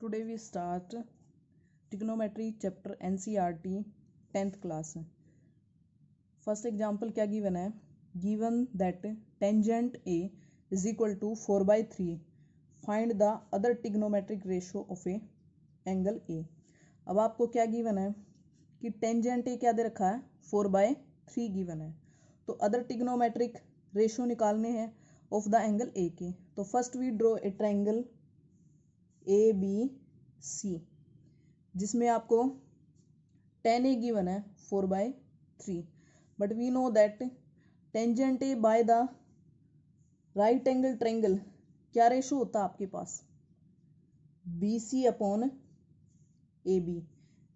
Today we start trigonometry chapter NCERT 10th class. First example क्या given है? Given that tangent A is equal to 4/3. Find the other trigonometric ratio of a angle A. अब आपको क्या given है कि tangent A क्या दे रखा है? 4/3 given है. तो other trigonometric ratio निकालने हैं of the angle A के. तो first we draw a triangle ABC जिसमें आपको tan A गिवन है 4/3 but we know that tangent A by the right angle triangle क्या रेशो होता है आपके पास BC upon AB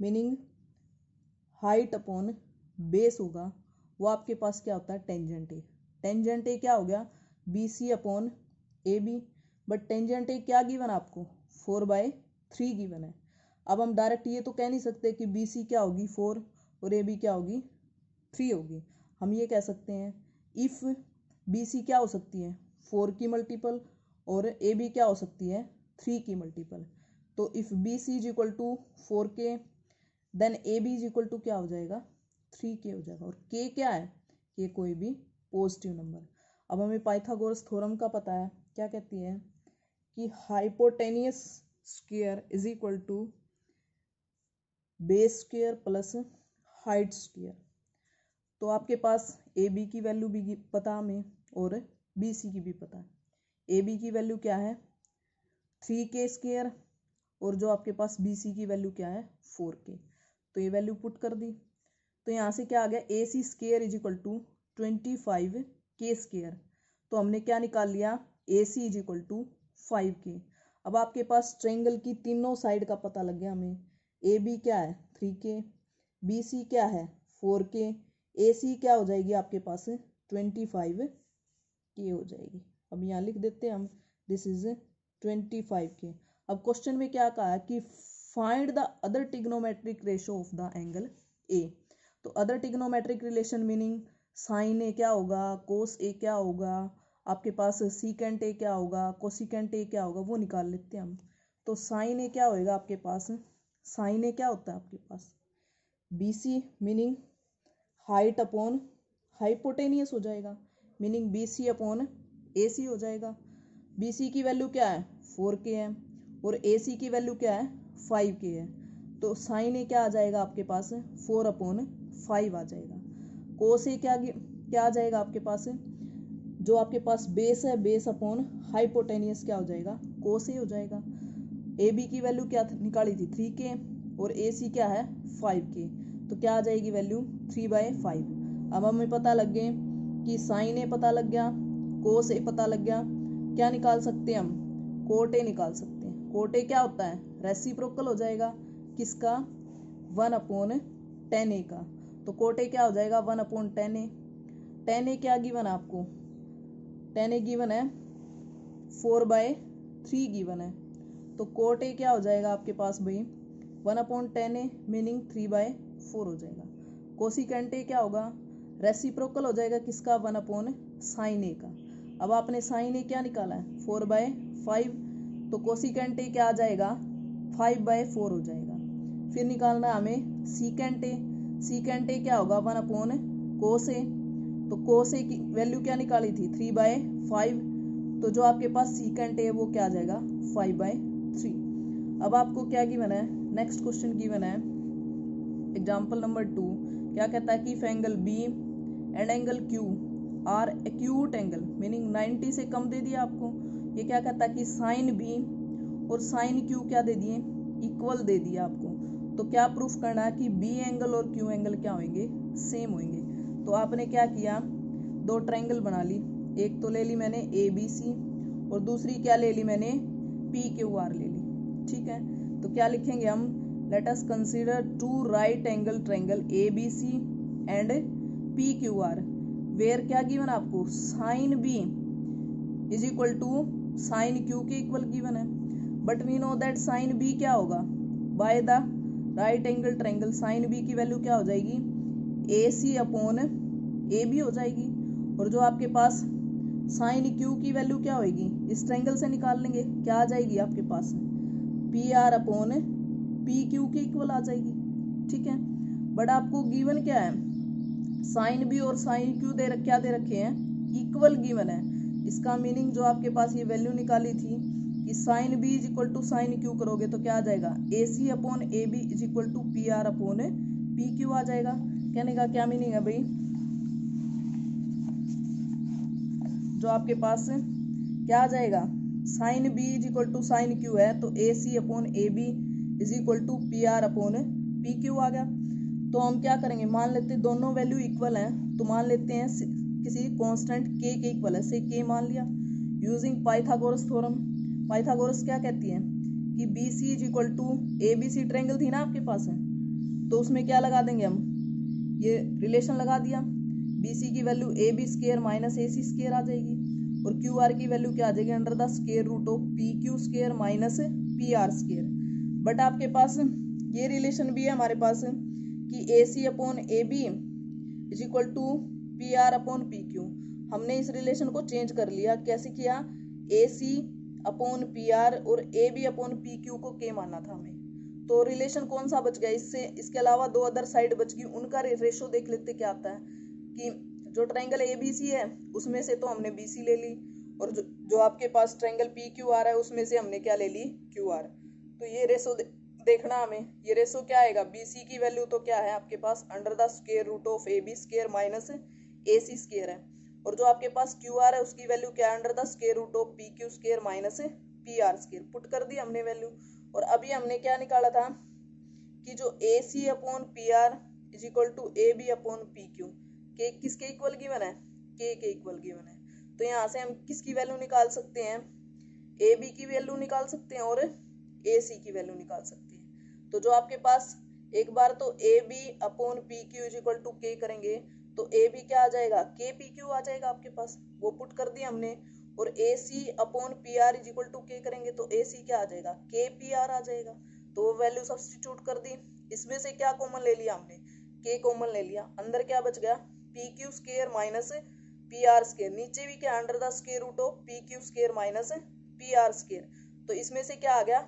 meaning height upon base होगा वो आपके पास क्या होता है टेंजेंट ए क्या हो गया BC upon AB but tangent ए क्या गिवन आपको 4/3 गिवन है. अब हम डायरेक्ट ये तो कह नहीं सकते कि BC क्या होगी 4 और AB क्या होगी 3 होगी. हम ये कह सकते हैं इफ BC क्या हो सकती है 4 की मल्टीपल और AB क्या हो सकती है 3 की मल्टीपल. तो if BC is equal to 4K then AB is equal to क्या हो जाएगा 3K हो जाएगा. और K क्या है K कोई भी पॉजिटिव नंबर. अब हमें पाइथागोरस थ्योरम का पता है क्या कहती है कि hypotenuse square is equal to base square plus height square. तो आपके पास AB की वैल्यू भी पता हमें और BC की भी पता है. AB की वैल्यू क्या है 3K स्क्वायर और जो आपके पास BC की वैल्यू क्या है 4K. तो ये वैल्यू पुट कर दी तो यहाँ से क्या आ गया AC square is equal to 25K square. तो हमने क्या निकाल लिया AC is equal to 5K. अब आपके पास ट्रायंगल की तीनों साइड का पता लग गया हमें. AB क्या है 3K, BC क्या है 4K, AC क्या हो जाएगी आपके पास 25K हो जाएगी. अब यहाँ लिख देते हैं हम दिस इज 25K. अब क्वेश्चन में क्या कहा है कि find the other trigonometric ratio of the angle A. तो other trigonometric relation meaning sine A क्या होगा कोस ए क्या होगा आपके पास सीकेंट ए क्या होगा कोसिकेंट ए क्या होगा वो निकाल लेते हैं हम. तो साइन ए क्या होएगा आपके पास साइन ए क्या होता है आपके पास BC meaning height upon hypotenuse हो जाएगा मीनिंग BC अपॉन AC हो जाएगा. BC की वैल्यू क्या है 4K है और AC की वैल्यू क्या है 5K है. तो साइन ए क्या आ जाएगा आपके पास 4/5 आ जाएगा. कोस ए क्या आ जाएगा आपके पास जो आपके पास बेस है बेस अपॉन हाइपोटेनियस क्या हो जाएगा कोस ए हो जाएगा. AB की वैल्यू क्या निकाली थी 3K और AC क्या है 5K. तो क्या आ जाएगी वैल्यू 3/5. अब हमें पता लग गए कि साइन ए पता लग गया कोस ए पता लग गया. क्या निकाल सकते हैं हम कोट ए निकाल सकते हैं. कोट ए क्या होता है रेसिप्रोकल हो जाएगा किसका 1/10A का. तो कोट ए क्या हो जाएगा 1/10A. 10A क्या गिवन है आपको 10A गिवन है 4/3 गिवन है. तो कोट ए क्या हो जाएगा आपके पास भाई 1/10A मीनिंग 3/4 हो जाएगा. कोसिकेंट ए क्या होगा रेसिप्रोकल हो जाएगा किसका 1/sin A का. अब आपने साइन ए क्या निकाला है 4/5 तो कोसिकेंट ए क्या आ जाएगा 5/4 हो जाएगा. फिर निकालना है हमें सीकेंट ए क्या होगा 1/cos A. तो cos A की वैल्यू क्या निकाली थी 3/5 तो जो आपके पास सीकेंट ए वो क्या आ जाएगा 5/3. अब आपको क्या गिवन है नेक्स्ट क्वेश्चन गिवन है एग्जाम्पल नंबर 2. क्या कहता है कि if angle B and angle Q are acute angle meaning 90 से कम दे दिया आपको. ये क्या कहता है कि साइन B और साइन Q क्या दे दिए इक्वल दे दिया आपको. तो क्या प्रूफ करना है कि B एंगल और Q एंगल क्या होंगे सेम होंगे. तो आपने क्या किया दो ट्रायंगल बना ली. एक तो ले ली मैंने ABC और दूसरी क्या ले ली मैंने PQR ले ली. ठीक है तो क्या लिखेंगे हम let us consider two right angle triangle ABC and PQR where क्या गिवन आपको sine B is equal to sine Q के इक्वल गिवन है. But we know that sine B क्या होगा by the right angle triangle sine B की value क्या हो जाएगी AC अपॉन AB हो जाएगी. और जो आपके पास साइन Q की वैल्यू क्या होगी इस ट्रायंगल से निकाल लेंगे क्या आ जाएगी आपके पास P R upon P Q के इक्वल आ जाएगी, ठीक है। बट आपको गिवन क्या है, साइन बी और साइन क्यू क्या दे रखे हैं, इक्वल गिवन है। इसका मीनिंग जो आपके पास ये वैल्यू निकाली थी कि sine B is equal to sine Q करोगे तो क्या आ जाएगा, A C upon A B is equal to P R upon P Q आ जाएगा। कहने का क्या मीनिंग है भाई, जो आपके पास क्या आ जाएगा, sine B is equal to sine Q है तो A C upon A B is equal to P R upon P Q आ गया। तो हम क्या करेंगे, मान लेते हैं दोनों वैल्यू इक्वल हैं, तो मान लेते हैं किसी कांस्टेंट के इक्वल है, से के मान लिया। यूजिंग पाइथागोरस थ्योरम, पाइथागोरस क्या कहती है कि B C is equal to A B C triangle थी ना आपके पास है, तो उसमें क्या लगा देंगे हम, ये रिलेशन लगा दिया, बी सी की value A B square minus A C square आ जाएगी, और क्यू आर की वैल्यू क्या आ जाएगी, under the square root of P Q square minus P R square. But आपके पास ये रिलेशन भी है हमारे पास कि A C upon A B is equal to P R upon P Q. हमने इस रिलेशन को चेंज कर लिया, कैसे किया, A C upon P are और A B upon P Q को के मानना था हमें, तो रिलेशन कौन सा बच गया इससे, इसके अलावा दो अदर साइड बच गई, उनका रेशो देख लेते क्या आता है कि जो ट्रायंगल ए बी सी है उसमें से तो हमने बी सी ले ली, और जो आपके पास ट्रायंगल पी क्यू आर है उसमें से हमने क्या ले ली, क्यू आर। तो ये रेशो देखना हमें, ये रेशो क्या आएगा, बी सी की वैल्यू तो क्या है आपके पास under the square root of A B square minus A C square है, और जो आपके पास क्यू आर है उसकी वैल्यू क्या है, under the square root of P Q square minus P R square. Put कर दी हमने वैल्यू, और अभी हमने क्या निकाला था कि जो A C upon P R is equal to A B upon P Q, के किसके इक्वल गिवन है, के इक्वल गिवन है। तो यहाँ से हम किसकी वैल्यू निकाल सकते हैं, ए बी की वैल्यू निकाल सकते हैं और ए सी की वैल्यू निकाल सकते हैं। तो जो आपके पास एक बार तो A B upon P Q is equal to के करेंगे तो ए बी क्या आ जाएगा, के पी क्यू आ जाएगा आपके पास, वो पुट कर दिया हमने। और A C upon P R is equal to के करेंगे तो ए सी क्या आ जाएगा, के पी आर आ जाएगा। तो वो वैल्यू सब्स्टिट्यूट कर दी, इसमें से क्या कॉमन ले लिया हमने, के कॉमन ले लिया, अंदर क्या बच गया, P Q square minus P R square, नीचे भी क्या under the square root of P Q square minus P R square. तो इसमें से क्या आ गया,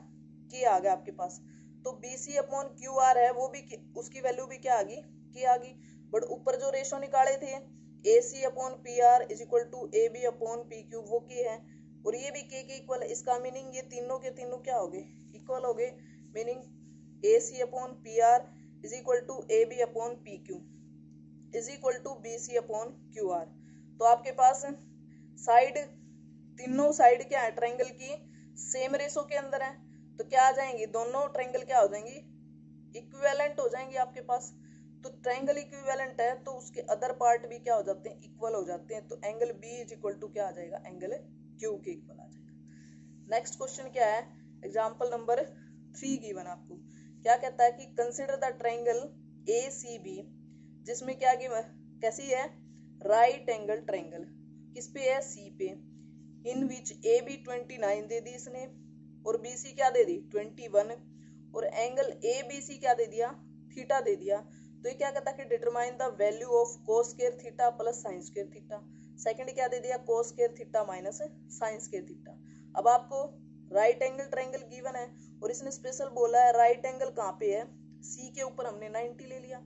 के आ गया आपके पास। तो B C upon Q R है वो भी उसकी वैल्यू भी क्या आ गई, के आ गई। बट ऊपर जो रेशो निकाले थे A C upon P R is equal to A B upon P Q, वो के है, और ये भी के इक्वल है। इसका मीनिंग ये तीनों के तीनों क्या हो गए, इक्वल हो गए। Meaning A C upon P R is equal to A B upon P Q is equal to B C upon Q R. तो आपके पास साइड, तीनों साइड क्या है ट्रायंगल की, सेम रेशो के अंदर है, तो क्या आ जाएंगी, दोनों ट्रायंगल क्या हो जाएंगी, इक्विवेलेंट हो जाएंगे आपके पास। तो ट्रायंगल इक्विवेलेंट है तो उसके अदर पार्ट भी क्या हो जाते हैं, इक्वल हो जाते हैं। तो angle B is equal to क्या आ जाएगा, एंगल क्यू के इक्वल आ जाएगा। नेक्स्ट क्वेश्चन क्या है, एग्जाम्पल नंबर 3 गिवन आपको क्या कहता है कि consider the triangle A C B, जिसमें क्या गिवन, कैसी है, राइट एंगल ट्रायंगल, किस पे है, सी पे, इन विच ए बी 29 दे दी इसने और बी सी क्या दे दी 21, और एंगल ए बी सी क्या दे दिया, थीटा दे दिया। तो ये क्या कहता है कि determine the value of cos square theta plus sine square theta. Second क्या दे दिया, कोस square theta minus sign square theta. अब आपको राइट एंगल ट्रायंगल गिवन है और इसने स्पेशल बोला है राइट एंगल कहाँ पे है, सी के ऊपर हमने 90 ले लिया,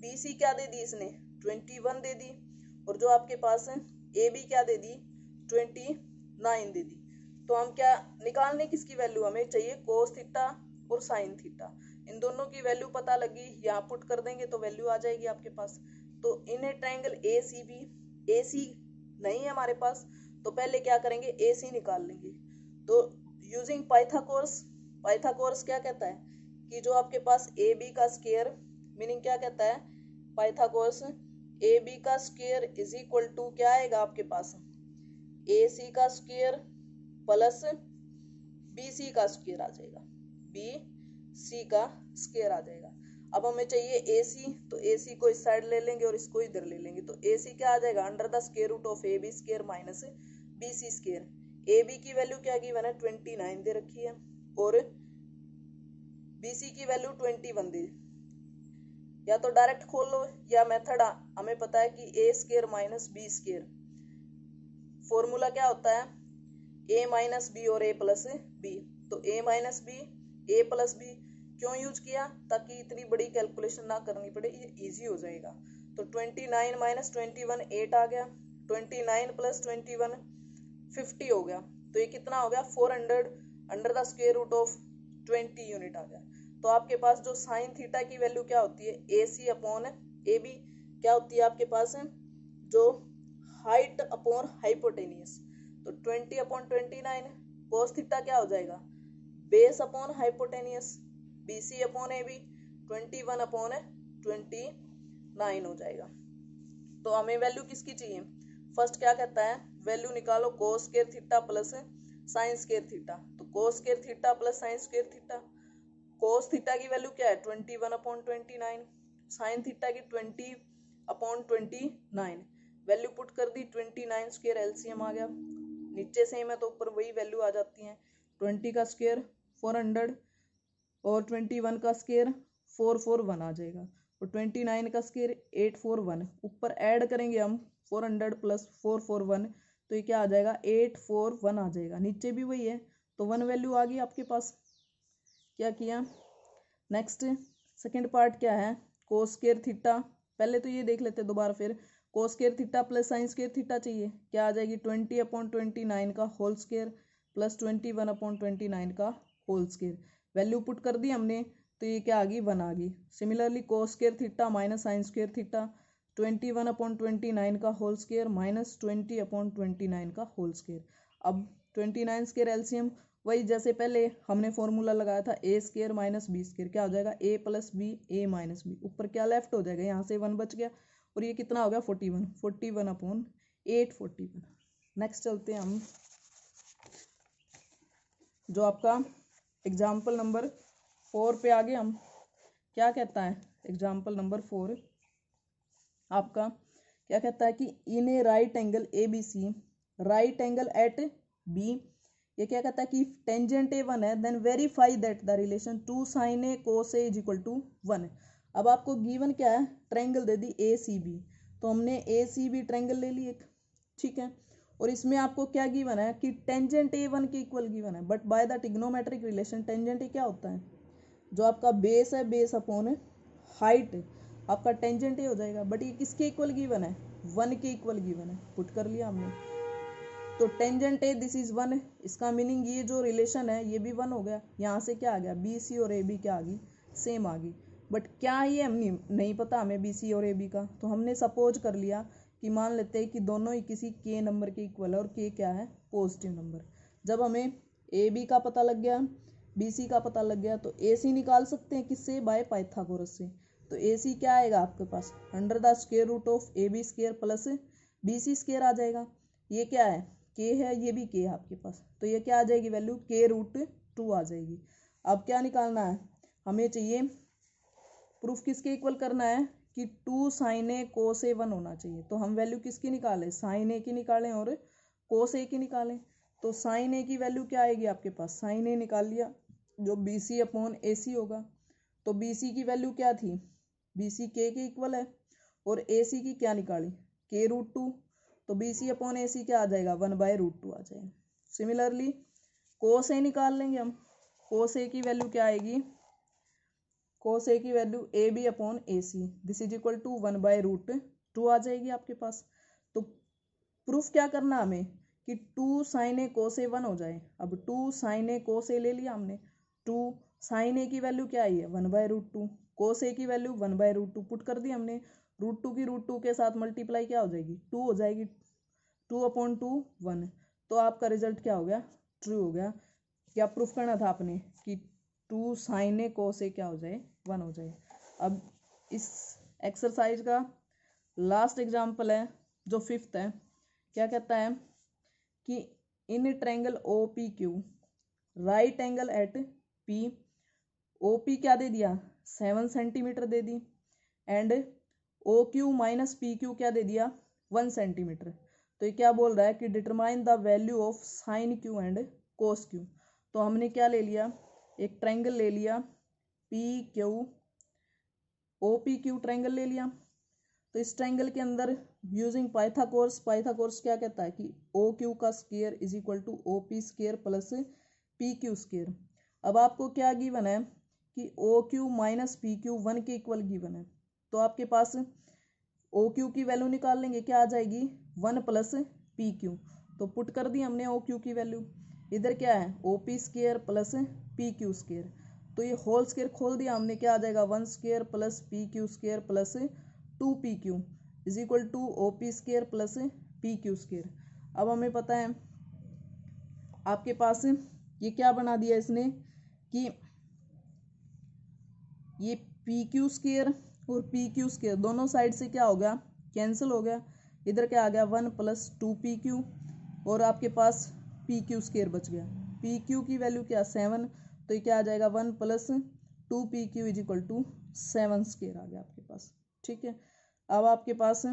बी सी क्या दे दी इसने 21 दे दी, और जो आपके पास है ए बी क्या दे दी 29 दे दी। तो हम क्या निकालने, किसकी वैल्यू हमें चाहिए, कोस थीटा और साइन थीटा। इन दोनों की वैल्यू पता लगी, यहाँ पुट कर देंगे तो वैल्यू आ जाएगी आपके पास। तो in triangle A C B, ए सी नहीं है हमारे पास तो पहले क्या करेंगे, ए सी निकाल लेंगे। तो यूजिंग पाइथागोरस, पाइथागोरस क्या कहता है कि जो आपके पास ए बी का स्क्वायर, मीनिंग क्या कहता है पाइथागोरस, ए बी का स्क्वायर इज इक्वल टू क्या आएगा आपके पास, ए सी का स्क्वायर प्लस बी सी का स्क्वायर आ जाएगा, बी सी का स्क्वायर आ जाएगा। अब हमें चाहिए ए सी, तो ए सी को इस साइड ले लेंगे और इसको इधर ले लेंगे, तो ए सी क्या आ जाएगा, under the square root of A B square minus B C square. A B की वैल्यू क्या गिवन है 29 दे रखी है और बी सी की वैल्यू 21 दे, या तो डायरेक्ट खोल लो या मेथड, हमें पता है कि A square minus B square, formula क्या होता है, ए माइनस बी और ए प्लस बी। तो ए माइनस बी ए प्लस बी क्यों यूज किया, ताकि इतनी बड़ी कैलकुलेशन ना करनी पड़े, ये इजी हो जाएगा। तो 29 माइनस 21 8 आ गया, 29 प्लस 21 50 हो गया। तो ये कितना हो गया 400 under the square root of 20 unit आ गया। तो आपके पास जो साइन थीटा की वैल्यू क्या होती है, ए सी अपॉन ए बी क्या होती है आपके पास, जो हाइट अपॉन हाइपोटेनियस। तो 20 अपॉन 29 कोस थीटा क्या हो जाएगा, base upon hypotenuse, B C upon A B 21 upon 29 हो जाएगा। तो हमें वैल्यू किसकी चाहिए, फर्स्ट क्या कहता है, वैल्यू निकालो cos square theta plus sine square theta. तो cos square theta plus sine square theta, cos theta की वैल्यू क्या है 21 अपॉन 29, साइन थीटा की 20 अपॉन 29, वैल्यू पुट कर दी 29 स्क्वायर एलसीएम आ गया, नीचे सेम है तो ऊपर वही वैल्यू आ जाती है। 20 का स्क्वायर 400 और 21 का स्क्वायर 441 आ जाएगा, और 29 का स्क्वायर 841, ऊपर ऐड करेंगे हम 400 प्लस 441, तो ये क्या आ जाएगा 841 आ जाएगा, नीचे भी वही है, तो 1 वैल्यू आ गई आपके पास। क्या किया, नेक्स्ट सेकंड पार्ट क्या है, कोस स्क्वायर थीटा, पहले तो ये देख लेते दोबारा फिर, कोस square theta plus sine square theta चाहिए, क्या आ जाएगी 20 अपॉन 29 का होल स्क्वायर प्लस 21 अपॉन 29 का होल स्क्वायर, वैल्यू पुट कर दी हमने, तो ये क्या आ गई 1 आ गई। सिमिलरली कोस square theta minus sign square theta 21 upon 29 का होल स्क्वायर माइनस 20 अपॉन 29 का होल स्क्वायर। अब 29 स्क्वायर एलसीएम वही जैसे पहले हमने फॉर्मूला लगाया था, ए स्क्वायर माइनस बी स्क्वायर क्या हो जाएगा ए प्लस बी ए माइनस बी, ऊपर क्या लेफ्ट हो जाएगा, यहाँ से 1 बच गया, और ये कितना हो गया 41 अपॉन 841। नेक्स्ट चलते हैं हम, जो आपका एग्जाम्पल नंबर 4 पे आगे हम, क्या कहता है एग्जाम्पल नंबर 4 आपका, क्या कहता है कि in a right angle A B C, right angle at B, ये क्या कहता है कि टेंजेंट ए 1 है, then verify that the relation 2 sin A cos A is equal to 1। अब आपको गिवन क्या है, ट्रायंगल दे दी ए सी बी, तो हमने ए सी बी ट्रायंगल ले ली एक, ठीक है, और इसमें आपको क्या गिवन है कि टेंजेंट ए 1 के इक्वल गिवन है, but by the trigonometric relation tangent ए क्या होता है, जो आपका बेस है बेस अपॉन हाइट, आपका टेंजेंट ए हो जाएगा, बट ये किसके इक्वल गिवन है 1 के इक्वल गिवन है, पुट कर लिया हमने। तो टेंजेंट ए दिस इज 1, इसका मीनिंग ये जो रिलेशन है ये भी 1 हो गया, यहाँ से क्या आ गया बी सी और ए बी क्या आ गई सेम आ गई, बट क्या ये हम नहीं पता हमें बी सी और ए बी का, तो हमने सपोज कर लिया कि मान लेते हैं कि दोनों ही किसी के नंबर के इक्वल है, और के क्या है पॉजिटिव नंबर। जब हमें ए बी का पता लग गया बी सी का पता लग गया, तो ए सी निकाल सकते हैं किससे, बाय पाइथागोरस से। तो ए सी क्या आएगा आपके पास under the square root of A B square plus B C square आ जाएगा, ये क्या है के है, ये भी के है आपके पास, तो ये क्या आ जाएगी वैल्यू के रूट 2 आ जाएगी। अब क्या निकालना है, हमें चाहिए प्रूफ किसके इक्वल करना है कि 2 sin ए cos ए 1 होना चाहिए, तो हम वैल्यू किसकी निकालें sin ए की निकालें और cos ए की निकालें। तो sin ए की वैल्यू क्या आएगी आपके पास, sin ए निकाल लिया जो बी सी अपॉन ए सी होगा, तो बी सी की वैल्यू क्या थी, बी सी के इक्वल है, और ए सी की क्या निकाली के रूट 2, तो बी सी अपॉन ए सी क्या आ जाएगा 1/√2 आ जाएगा। सिमिलरली कोस ए निकाल लेंगे हम, कोस ए की वैल्यू क्या आएगी, कोस ए की value A B upon A C this is equal to 1/√2 आ जाएगी आपके पास। तो प्रूफ क्या करना हमें कि 2 sin ए cos ए 1 हो जाए। अब 2 sin ए cos ए ले लिया हमने, 2 sin ए की वैल्यू क्या आई है 1/√2, cos ए की वैल्यू 1/√2 पुट कर दी हमने, √2 की √2 के साथ मल्टीप्लाई क्या हो जाएगी 2 हो जाएगी, 2/2 1, तो आपका रिजल्ट क्या हो गया ट्रू हो गया। क्या प्रूफ करना था आपने कि 2 sin ए cos ए क्या हो जाए 1 हो जाए। अब इस एक्सरसाइज का लास्ट एग्जाम्पल है जो 5th है, क्या कहता है कि in triangle O P Q right angle at P, O P क्या दे दिया 7 सेंटीमीटर दे दी, and O Q minus P Q क्या दे दिया 1 सेंटीमीटर। तो ये क्या बोल रहा है कि determine the value of sine Q and cos Q. तो हमने क्या ले लिया, एक ट्रायंगल ले लिया P Q O P Q triangle ले लिया। तो इस ट्रायंगल के अंदर यूजिंग पाइथागोरस, पाइथागोरस क्या कहता है कि ओ क्यू का square is equal to O P square plus P Q square. अब आपको क्या गिवन है कि O Q minus P Q 1 के इक्वल गिवन है, तो आपके पास ओ क्यू की वैल्यू निकाल लेंगे, क्या आ जाएगी 1 प्लस पी क्यू। तो पुट कर दी हमने ओ क्यू की वैल्यू, इधर क्या है O P square plus P Q square, तो ये होल स्क्र खोल दिया हमने, क्या आ जाएगा 1 square plus P Q square plus 2 P Q is equal to O P square plus P Q square. अब हमें पता है आपके पास ये क्या बना दिया इसने कि ये पी क्यू स्क्र और पी क्यू स्क्र दोनों साइड से क्या हो गया कैंसिल हो गया, इधर क्या आ गया 1 प्लस 2 पी क्यू और आपके पास पी क्यू स्क्र बच गया। पी क्यू की वैल्यू क्या 7, तो ये क्या आ जाएगा 1 plus 2 P Q is equal to 7 स्क्र आ गया आपके पास। ठीक है, अब आपके पास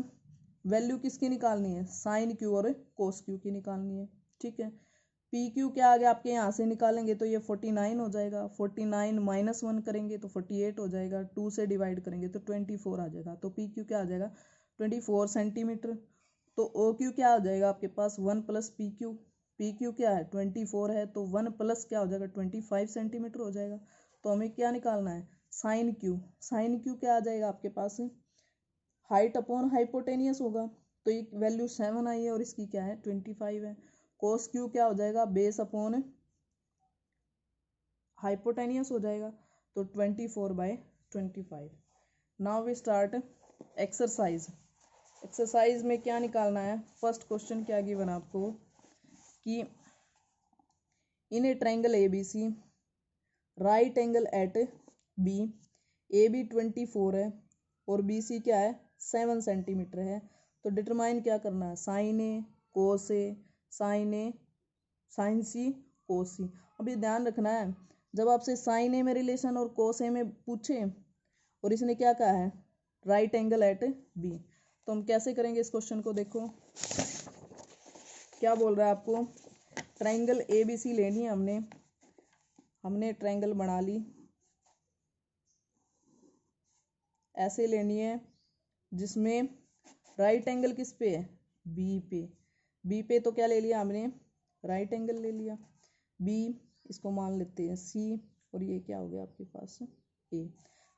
वैल्यू किसकी निकालनी है साइन क्यू और कोस क्यू की निकालनी है। ठीक है, पी क्यू क्या आ गया आपके यहाँ से निकालेंगे तो ये 49 हो जाएगा, 49 माइनस 1 करेंगे तो 48 हो जाएगा, 2 से डिवाइड करेंगे तो 24 आ जाएगा, तो पी क्यू क्या आ जाएगा 24 सेंटीमीटर। तो ओ क्यू क्या आ जाएगा आपके पास 1 plus P Q, P Q क्या है 24 है तो 1 प्लस क्या हो जाएगा 25 सेंटीमीटर हो जाएगा। तो हमें क्या निकालना है साइन क्यू, साइन क्यू क्या आ जाएगा आपके पास हाइट अपॉन हाइपोटेनियस होगा, तो ये वैल्यू 7 आई है और इसकी क्या है 25 है। कोस क्यू क्या हो जाएगा बेस अपॉन हाइपोटेनियस हो जाएगा, तो 24/25। Now we start exercise. Exercise में क्या निकालना है, फर्स्ट क्वेश्चन क्या गिवन आपको कि in a triangle A B C right angle at B, A B 24 है और बी सी क्या है 7 सेंटीमीटर है, तो डिटरमाइन क्या करना है साइन ए कोस ए, साइन ए साइन सी कोस सी। अब ये ध्यान रखना है जब आपसे साइन ए में रिलेशन और कोस ए में पूछे और इसने क्या कहा है राइट एंगल एट बी, तो हम कैसे करेंगे इस क्वेश्चन को। देखो क्या बोल रहा है आपको, ट्रायंगल ए बी सी लेनी है हमने ट्रायंगल बना ली, ऐसे लेनी है जिसमें राइट एंगल किस पे है बी पे, बी पे तो क्या ले लिया हमने राइट एंगल ले लिया, बी इसको मान लेते हैं सी और ये क्या हो गया आपके पास ए।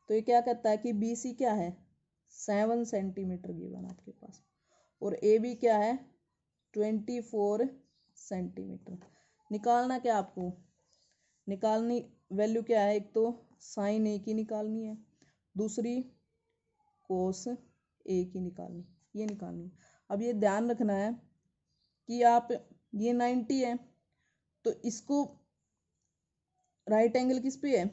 तो ये क्या कहता है कि बी सी क्या है 7 सेंटीमीटर गिवन आपके पास और ए बी क्या है 24 सेंटीमीटर। निकालना क्या आपको, निकालनी वैल्यू क्या है, एक तो साइन ए की निकालनी है, दूसरी कोस ए की निकालनी, ये निकालनी। अब ये ध्यान रखना है कि आप ये 90 है तो इसको राइट एंगल किस पे है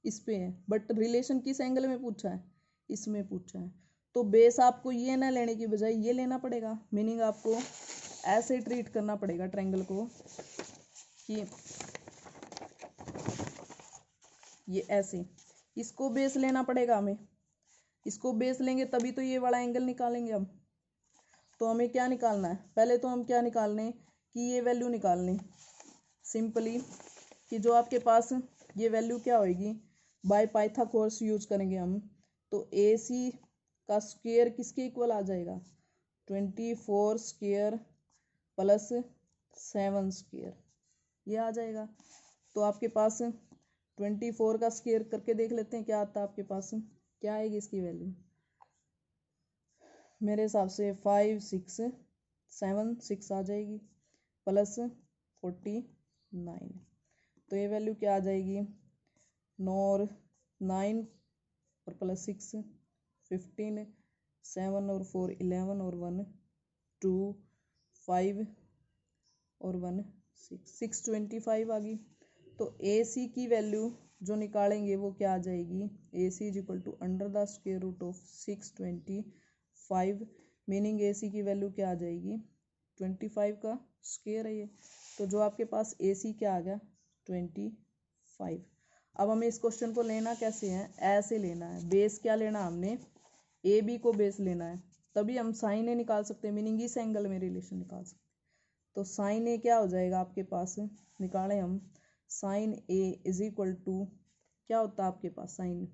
इस पे है, बट रिलेशन किस एंगल में पूछा है इसमें पूछा है, तो बेस आपको ये ना लेने की बजाय ये लेना पड़ेगा, मीनिंग आपको ऐसे ट्रीट करना पड़ेगा ट्रायंगल को कि ये ऐसे, इसको बेस लेना पड़ेगा हमें, इसको बेस लेंगे तभी तो ये वाला एंगल निकालेंगे हम। तो हमें क्या निकालना है, पहले तो हम क्या निकालने कि ये वैल्यू निकालने सिंपली कि जो आपके पास ये वैल्यू क्या होगी बाय पाइथागोरस यूज करेंगे हम, तो ए सी का स्क्वायर किसके इक्वल आ जाएगा 24 स्क्वायर प्लस 7 स्क्वायर, ये आ जाएगा। तो आपके पास 24 का स्क्वायर करके देख लेते हैं क्या आता है आपके पास, क्या आएगी इसकी वैल्यू मेरे हिसाब से 5 6 7 6 आ जाएगी प्लस 49, तो ये वैल्यू क्या आ जाएगी 9 और 9 और प्लस 6 15, 7 और 4 11 और 1 2 5 और 1 625 आ गई। तो ए सी की वैल्यू जो निकालेंगे वो क्या आ जाएगी A C is equal to under the square root of 625, meaning A C की वैल्यू क्या आ जाएगी 25 का स्क्वायर है ये, तो जो आपके पास ए सी क्या आ गया 25। अब हमें इस क्वेश्चन को लेना कैसे है, ऐसे लेना है, बेस क्या लेना हमने ए बी को बेस लेना है, तभी हम साइन ए निकाल सकते हैं, मीनिंग इस एंगल में रिलेशन निकाल सकते हैं। तो साइन ए क्या हो जाएगा आपके पास, निकालें हम sine A is equal to क्या होता है आपके पास साइन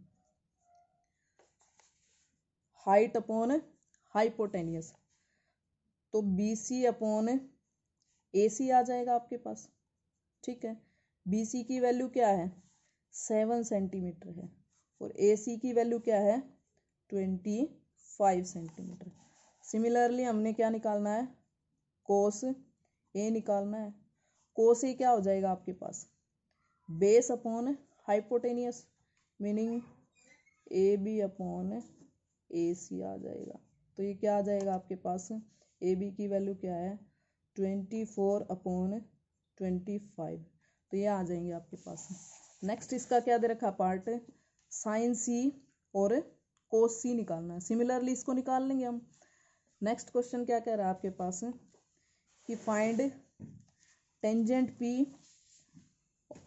हाइट अपॉन हाइपोटेनियस, तो B C upon A C आ जाएगा आपके पास। ठीक है, बी सी की वैल्यू क्या है 7 सेंटीमीटर है और ए सी की वैल्यू क्या है 25 सेंटीमीटर। सिमिलरली हमने क्या निकालना है कोस ए निकालना है। कोस ए क्या हो जाएगा आपके पास base upon hypotenuse meaning A B upon A C आ जाएगा। तो ये क्या आ जाएगा आपके पास ए बी की वैल्यू क्या है 24/25। तो ये आ जाएंगे आपके पास। नेक्स्ट इसका क्या दे रखा पार्ट साइन सी और कोस सी निकालना है। सिमिलरली इसको निकाल लेंगे हम। नेक्स्ट क्वेश्चन क्या कह रहा है आपके पास कि find tangent P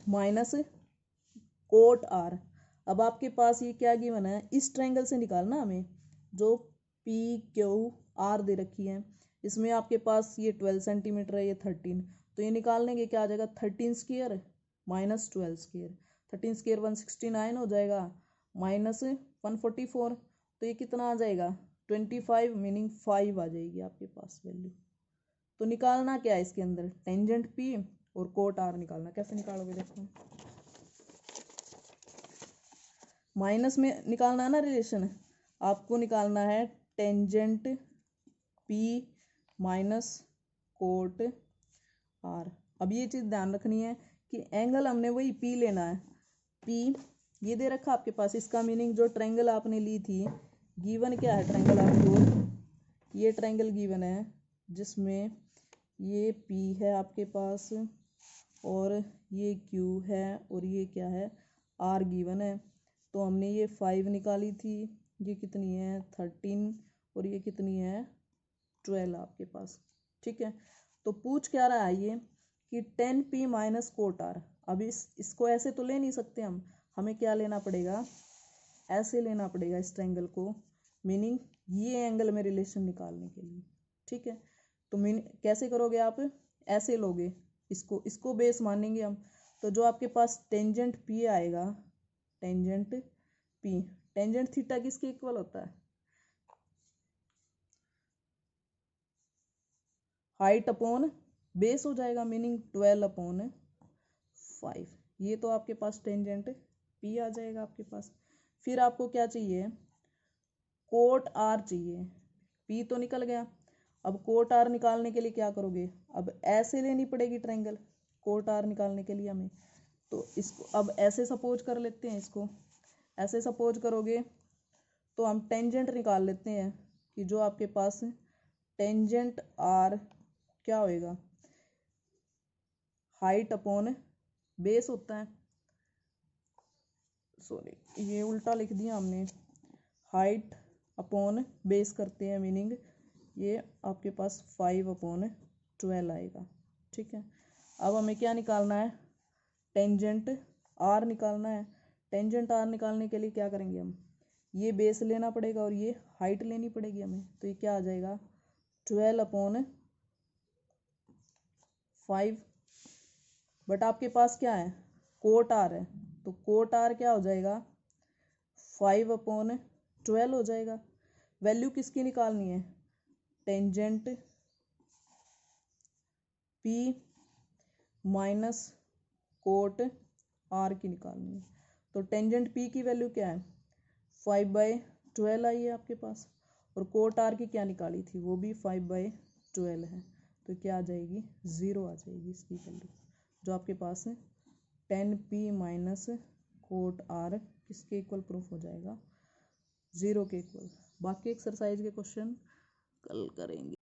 minus cot R. अब आपके पास ये क्या गिवन है इस ट्रायंगल से निकालना हमें जो पी क्यू आर दे रखी है। इसमें आपके पास ये 12 सेंटीमीटर है ये 13। तो ये निकालने के क्या आ जाएगा 13 स्क्वायर माइनस 12 स्क्वायर। 13 स्क्वायर 169 हो जाएगा माइनस 144। तो ये कितना आ जाएगा 25 मीनिंग 5 आ जाएगी आपके पास वैल्यू। तो निकालना क्या है इसके अंदर टेंजेंट पी और कोट आर निकालना। कैसे निकालोगे देखो माइनस में निकालना है ना रिलेशन। आपको निकालना है tangent P minus cot R. अब ये चीज़ ध्यान रखनी है कि एंगल हमने वही पी लेना है। पी ये दे रखा आपके पास। इसका मीनिंग जो ट्रायंगल आपने ली थी गिवन क्या है ट्रायंगल आपको ये ट्रायंगल गिवन है जिसमें ये पी है आपके पास और ये क्यू है और ये क्या है आर गिवन है। तो हमने ये 5 निकाली थी ये कितनी है 13 और ये कितनी है 12 आपके पास। ठीक है तो पूछ क्या रहा है ये कि 10p माइनस कोट आर। अब इसको ऐसे तो ले नहीं सकते हम। हमें क्या लेना पड़ेगा ऐसे लेना पड़ेगा इस ट्रायंगल को मीनिंग ये एंगल में रिलेशन निकालने के लिए। ठीक है तो कैसे करोगे आप ऐसे लोगे इसको बेस मानेंगे हम। तो जो आपके पास टेंजेंट पी आएगा टेंजेंट पी टेंजेंट थीटा किसके इक्वल होता है हाइट अपॉन बेस हो जाएगा मीनिंग 12/5। ये तो आपके पास टेंजेंट पी आ जाएगा आपके पास। फिर आपको क्या चाहिए कोट आर चाहिए। पी तो निकल गया। अब कोट आर निकालने के लिए क्या करोगे अब ऐसे लेनी पड़ेगी ट्रायंगल कोट आर निकालने के लिए हमें। तो इसको अब ऐसे सपोज कर लेते हैं। इसको ऐसे सपोज करोगे तो हम टेंजेंट निकाल लेते हैं कि जो आपके पास टेंजेंट आर क्या होएगा हाइट अपॉन बेस होता है। सॉरी ये उल्टा लिख दिया हमने। हाइट अपॉन बेस करते हैं मीनिंग ये आपके पास 5/12 आएगा। ठीक है अब हमें क्या निकालना है टेंजेंट आर निकालना है। टेंजेंट आर निकालने के लिए क्या करेंगे हम ये बेस लेना पड़ेगा और ये हाइट लेनी पड़ेगी हमें। तो ये क्या आ जाएगा 12/5। बट आपके पास क्या है कोट आर है तो कोट आर क्या हो जाएगा 5/12 हो जाएगा। वैल्यू किसकी निकालनी है tangent P minus cot R की निकालनी है। तो टेंजेंट पी की वैल्यू क्या है 5/12 आई है आपके पास और कोट आर की क्या निकाली थी वो भी 5/12 है। तो क्या आ जाएगी 0 आ जाएगी इसकी वैल्यू। जो आपके पास 10p माइनस कोट आर किसके इक्वल प्रूफ हो जाएगा 0 के इक्वल। बाकी एक्सरसाइज के क्वेश्चन कल करेंगे।